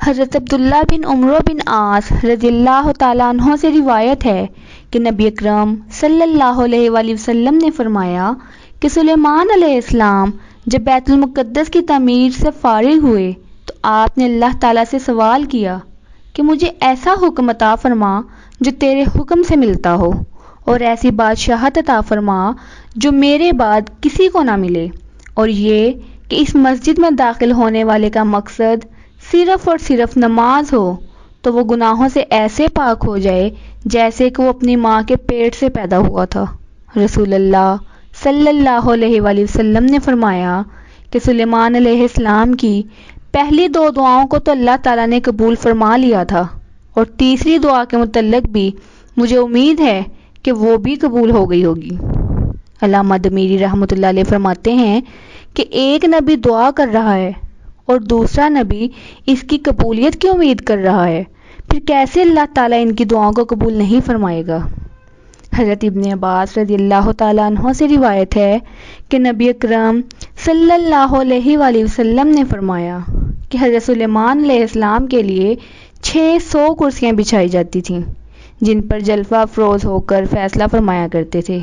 حضرت عبداللہ بن عمرو بن عاص رضی اللہ تعالیٰ عنہ سے روایت ہے کہ نبی اکرم صلی اللہ علیہ وآلہ وسلم نے فرمایا کہ سلیمان علیہ السلام جب بیت المقدس کی تعمیر سے فارغ ہوئے تو آپ نے اللہ تعالیٰ سے سوال کیا کہ مجھے ایسا حکم عطا فرما جو تیرے حکم سے ملتا ہو، اور ایسی بادشاہت عطا فرما جو میرے بعد کسی کو نہ ملے، اور یہ کہ اس مسجد میں داخل ہونے والے کا مقصد صرف اور صرف نماز ہو تو وہ گناہوں سے ایسے پاک ہو جائے جیسے کہ وہ اپنی ماں کے پیٹ سے پیدا ہوا تھا۔ رسول اللہ صلی اللہ علیہ وآلہ وسلم نے فرمایا کہ سلیمان علیہ السلام کی پہلی 2 دعاؤں کو تو اللہ تعالیٰ نے قبول فرما لیا تھا، اور تیسری دعا کے متعلق بھی مجھے امید ہے کہ وہ بھی قبول ہو گئی ہوگی۔ علامہ دمیری رحمۃ اللہ علیہ فرماتے ہیں کہ ایک نبی دعا کر رہا ہے اور دوسرا نبی اس کی قبولیت کی امید کر رہا ہے، پھر کیسے اللہ تعالیٰ ان کی دعاؤں کو قبول نہیں فرمائے گا؟ حضرت ابن عباس رضی اللہ تعالیٰ عنہ سے روایت ہے کہ نبی اکرم صلی اللہ علیہ وآلہ وسلم نے فرمایا کہ حضرت سلیمان علیہ السلام کے لیے 600 کرسیاں بچھائی جاتی تھیں جن پر جلوہ افروز ہو کر فیصلہ فرمایا کرتے تھے۔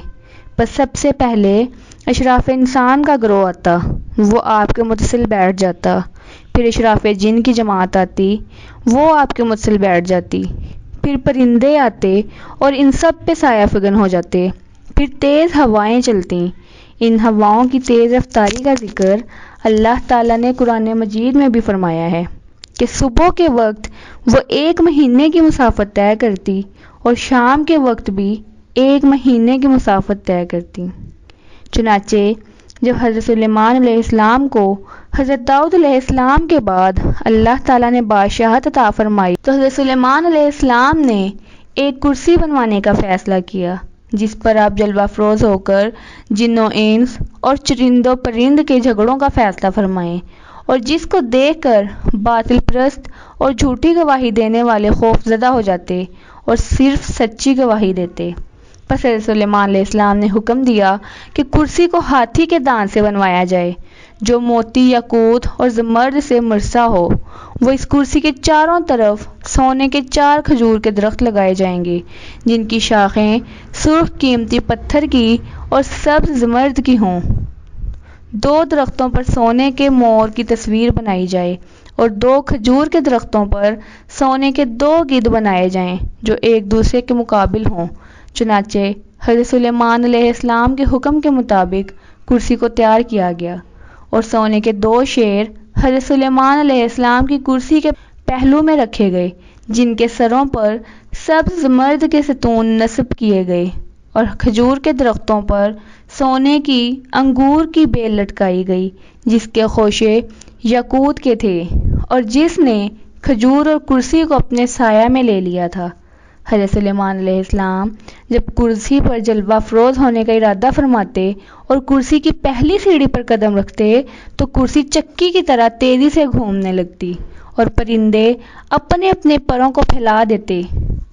بس سب سے پہلے اشراف انسان کا گروہ آتا، وہ آپ کے متصل بیٹھ جاتا، پھر اشراف جن کی جماعت آتی، وہ آپ کے متصل بیٹھ جاتی، پھر پرندے آتے اور ان سب پہ سایہ فگن ہو جاتے، پھر تیز ہوائیں چلتیں۔ ان ہواؤں کی تیز رفتاری کا ذکر اللہ تعالیٰ نے قرآن مجید میں بھی فرمایا ہے کہ صبح کے وقت وہ 1 مہینے کی مسافت طے کرتی اور شام کے وقت بھی 1 مہینے کی مسافت طے کرتی۔ چنانچہ جب حضرت سلیمان علیہ السلام کو حضرت داؤد علیہ السلام کے بعد اللہ تعالیٰ نے بادشاہت عطا فرمائی تو حضرت سلیمان علیہ السلام نے ایک کرسی بنوانے کا فیصلہ کیا جس پر آپ جلوہ افروز ہو کر جن و انس اور چرند و پرند کے جھگڑوں کا فیصلہ فرمائیں، اور جس کو دیکھ کر باطل پرست اور جھوٹی گواہی دینے والے خوف زدہ ہو جاتے اور صرف سچی گواہی دیتے۔ پس حضرت سلیمان علیہ السلام نے حکم دیا کہ کرسی کو ہاتھی کے دانت سے بنوایا جائے جو موتی یاقوت اور زمرد سے مرصع ہو۔ وہ اس کرسی کے چاروں طرف سونے کے 4 کھجور کے درخت لگائے جائیں گے جن کی شاخیں سرخ قیمتی پتھر کی اور سبز زمرد کی ہوں۔ 2 درختوں پر سونے کے مور کی تصویر بنائی جائے اور 2 کھجور کے درختوں پر سونے کے 2 گدھ بنائے جائیں جو ایک دوسرے کے مقابل ہوں۔ چنانچہ حضرت سلیمان علیہ السلام کے حکم کے مطابق کرسی کو تیار کیا گیا، اور سونے کے 2 شیر حضرت سلیمان علیہ السلام کی کرسی کے پہلو میں رکھے گئے جن کے سروں پر سبز زمرد کے ستون نصب کیے گئے، اور کھجور کے درختوں پر سونے کی انگور کی بیل لٹکائی گئی جس کے خوشے یاقوت کے تھے، اور جس نے کھجور اور کرسی کو اپنے سایہ میں لے لیا تھا۔ حضرت سلیمان علیہ السلام جب کرسی پر جلوہ افروز ہونے کا ارادہ فرماتے اور کرسی کی پہلی سیڑھی پر قدم رکھتے تو کرسی چکی کی طرح تیزی سے گھومنے لگتی اور پرندے اپنے اپنے پروں کو پھیلا دیتے،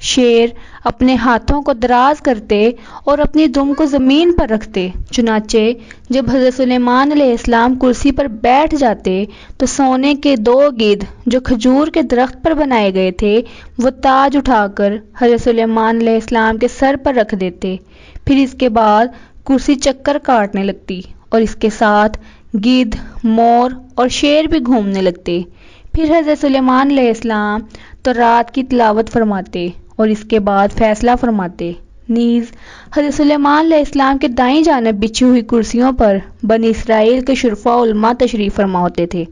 شیر اپنے ہاتھوں کو دراز کرتے اور اپنی دم کو زمین پر رکھتے۔ چنانچہ جب حضرت سلیمان علیہ السلام کرسی پر بیٹھ جاتے تو سونے کے 2 گدھ جو کھجور کے درخت پر بنائے گئے تھے وہ تاج اٹھا کر حضرت سلیمان علیہ السلام کے سر پر رکھ دیتے، پھر اس کے بعد کرسی چکر کاٹنے لگتی اور اس کے ساتھ گدھ، مور اور شیر بھی گھومنے لگتے۔ پھر حضرت سلیمان علیہ السلام تو رات کی تلاوت فرماتے اور اس کے بعد فیصلہ فرماتے۔ نیز حضرت سلیمان علیہ السلام کے دائیں جانب بچھی ہوئی کرسیوں پر بنی اسرائیل کے شرفاء و علماء تشریف فرما ہوتے تھے۔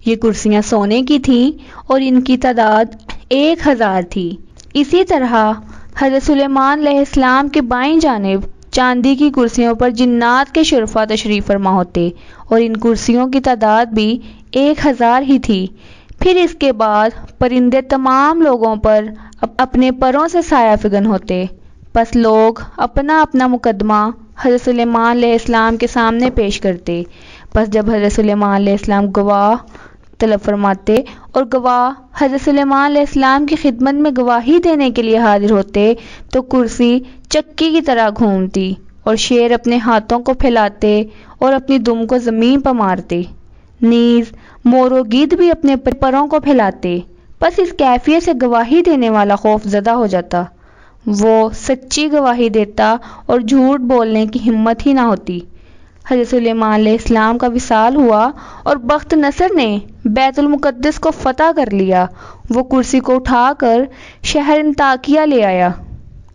یہ کرسیاں سونے کی تھیں اور ان کی تعداد 1000 تھی۔ اسی طرح حضرت سلیمان علیہ السلام کے بائیں جانب چاندی کی کرسیوں پر جنات کے شرفاء تشریف فرما ہوتے اور ان کرسیوں کی تعداد بھی 1000 ہی تھی۔ پھر اس کے بعد پرندے تمام لوگوں پر اپنے پروں سے سایہ فگن ہوتے، پس لوگ اپنا اپنا مقدمہ حضرت سلیمان علیہ السلام کے سامنے پیش کرتے۔ پس جب حضرت سلیمان علیہ السلام گواہ طلب فرماتے اور گواہ حضرت سلیمان علیہ السلام کی خدمت میں گواہی دینے کے لیے حاضر ہوتے تو کرسی چکی کی طرح گھومتی اور شیر اپنے ہاتھوں کو پھیلاتے اور اپنی دم کو زمین پر مارتے۔ نیز مور و گدھ بھی اپنے پروں کو پھیلاتے، بس اس کیفیت سے گواہی دینے والا خوف زدہ ہو جاتا، وہ سچی گواہی دیتا اور جھوٹ بولنے کی ہمت ہی نہ ہوتی۔ حضرت سلیمان علیہ السلام کا وصال ہوا اور بخت نصر نے بیت المقدس کو فتح کر لیا۔ وہ کرسی کو اٹھا کر شہر انطاکیہ لے آیا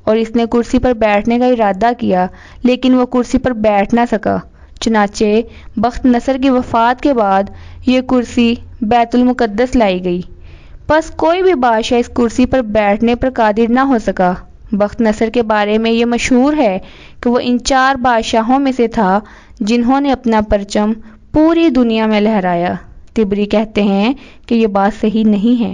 اور اس نے کرسی پر بیٹھنے کا ارادہ کیا، لیکن وہ کرسی پر بیٹھ نہ سکا۔ چنانچہ بخت نصر کی وفات کے بعد یہ کرسی بیت المقدس لائی گئی۔ بس کوئی بھی بادشاہ اس کرسی پر بیٹھنے پر قادر نہ ہو سکا۔ بخت نصر کے بارے میں یہ مشہور ہے کہ وہ ان 4 بادشاہوں میں سے تھا جنہوں نے اپنا پرچم پوری دنیا میں لہرایا۔ طبری کہتے ہیں کہ یہ بات صحیح نہیں ہے۔